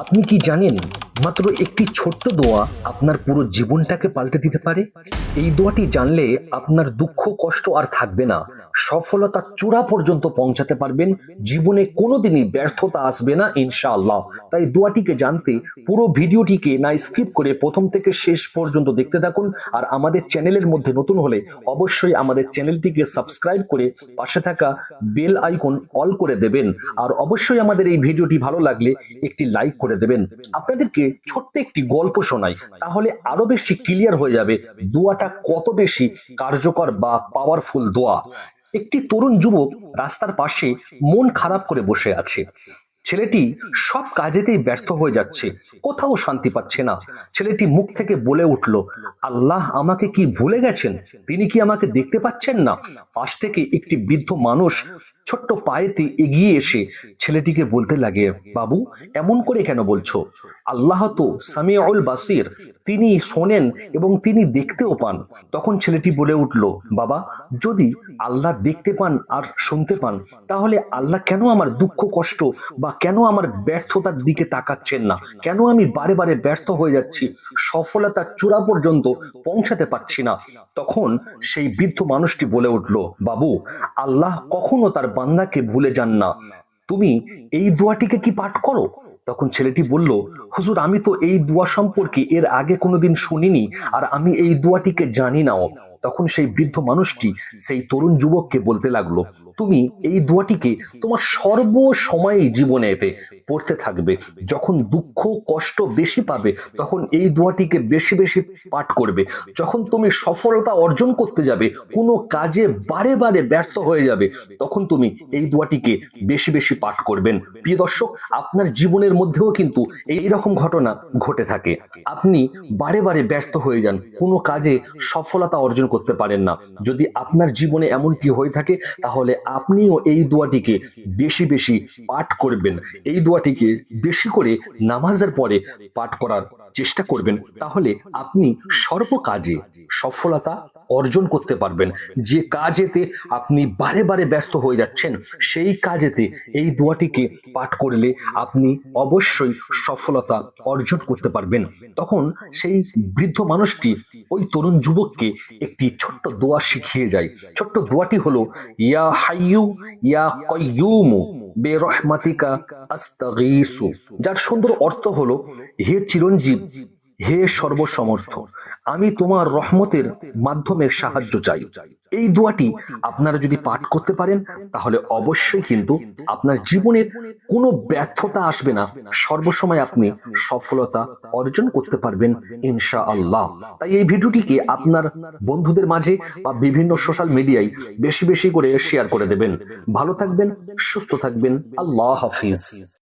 আপনি কি জানেন মাত্র একটি ছোট্ট দোয়া আপনার পুরো জীবনটাকে পাল্টে দিতে পারে? এই দোয়াটি জানলে আপনার দুঃখ কষ্ট আর থাকবে না। সফলতার চূড়া পর্যন্ত পৌঁছাতে পারবেন। জীবনে কোনোদিনই ব্যর্থতা আসবে না ইনশাআল্লাহ। তাই দোয়াটিকে জানতে পুরো ভিডিওটিকে না স্কিপ করে প্রথম থেকে শেষ পর্যন্ত দেখতে থাকুন। আর আমাদের চ্যানেলের মধ্যে নতুন হলে অবশ্যই আমাদের চ্যানেলটিকে সাবস্ক্রাইব করে পাশে থাকা বেল আইকন অল করে দেবেন। আর অবশ্যই আমাদের এই ভিডিওটি ভালো লাগলে একটি লাইক করে দেবেন। আপনাদেরকে ছোট্ট একটি গল্প শোনাই, তাহলে আরো বেশি ক্লিয়ার হয়ে যাবে দোয়াটা কত বেশি কার্যকর বা পাওয়ারফুল দোয়া। একটি তরুণ যুবক রাস্তার পাশে মন খারাপ করে বসে আছে। ছেলেটি সব কাজেতেই ব্যর্থ হয়ে যাচ্ছে, কোথাও শান্তি পাচ্ছে না। ছেলেটি মুখ থেকে বলে উঠল, আল্লাহ আমাকে কি ভুলে গেছেন? তিনি কি আমাকে দেখতে পাচ্ছেন না? পাশ থেকে একটি বৃদ্ধ মানুষ ছোট্ট পায়েতে এগিয়ে এসে ছেলেটিকে বলতে লাগে, বাবু এমন করে কেন বলছো? আল্লাহ তো সামিউল বাসির, তিনি শোনেন এবং তিনি দেখতেও পান। তখন ছেলেটি বলে উঠল, বাবা যদি আল্লাহ দেখতে পান আর শুনতে পান, তাহলে আল্লাহ কেন আমার দুঃখ কষ্ট বা কেন আমার ব্যর্থতার দিকে তাকাচ্ছেন না? কেন আমি বারে বারে ব্যর্থ হয়ে যাচ্ছি, সফলতার চূড়া পর্যন্ত পৌঁছাতে পারছি না? তখন সেই বৃদ্ধ মানুষটি বলে উঠল, বাবু আল্লাহ কখনো তার বান্দাকে ভুলে যান না। তুমি এই দোয়াটিকে কি পাঠ করো? তখন ছেলেটি বলল, হুজুর আমি তো এই দোয়া সম্পর্কে এর আগে কোনোদিন শুনিনি, আর আমি এই দোয়াটিকে জানি নাও। তখন সেই বৃদ্ধ মানুষটি সেই তরুণ যুবককে বলতে লাগলো, তুমি এই দোয়াটিকে তোমার সর্ব সময় জীবনেতে পড়তে থাকবে। যখন দুঃখ কষ্ট বেশি পাবে তখন এই দোয়াটিকে বেশি বেশি পাঠ করবে। যখন তুমি সফলতা অর্জন করতে যাবে, কোনো কাজে বারে বারে ব্যর্থ হয়ে যাবে, তখন তুমি এই দোয়াটিকে বেশি বেশি পাঠ করবেন। প্রিয় দর্শক, আপনার জীবনের মধ্যেও কিন্তু এই রকম ঘটনা ঘটে থাকে। আপনি বারে বারে ব্যর্থ হয়ে যান, কোনো কাজে সফলতা অর্জন করতে পারেন না। যদি আপনার জীবনে এমনটি হয়ে থাকে, তাহলে আপনিও এই দোয়াটিকে বেশি বেশি পাঠ করবেন। এই দোয়াটিকে বেশি করে নামাজের পরে পাঠ করার চেষ্টা করবেন। তাহলে আপনি সর্ব কাজে সফলতা অর্জন করতে পারবেন। যে কাজেতে আপনি বারে বারে ব্যর্থ হয়ে যাচ্ছেন, সেই কাজেতে এই দোয়াটিকে পাঠ করলে আপনি অবশ্যই সফলতা অর্জন করতে পারবেন। তখন সেই বৃদ্ধ মানুষটি ওই তরুণ যুবককে একটি ছোট্ট দোয়া শিখিয়ে যায়। ছোট্ট দোয়াটি হলো, ইয়া হাইয়ু ইয়া কাইয়ুমু বিরহমাতিকা আস্তাগীসু, যার সুন্দর অর্থ হলো, হে চিরঞ্জীব, হে সর্বসমর্থ, আমি তোমার রহমতের মাধ্যমে সাহায্য চাই। এই দোয়াটি আপনারা যদি পাঠ করতে পারেন, তাহলে অবশ্যই কিন্তু আপনার জীবনের কোনো ব্যর্থতা আসবে না। সর্বসময় আপনি সফলতা অর্জন করতে পারবেন ইনশাআল্লাহ। তাই এই ভিডিওটিকে আপনার বন্ধুদের মাঝে বা বিভিন্ন সোশ্যাল মিডিয়ায় বেশি বেশি করে শেয়ার করে দেবেন। ভালো থাকবেন, সুস্থ থাকবেন। আল্লাহ হাফিজ।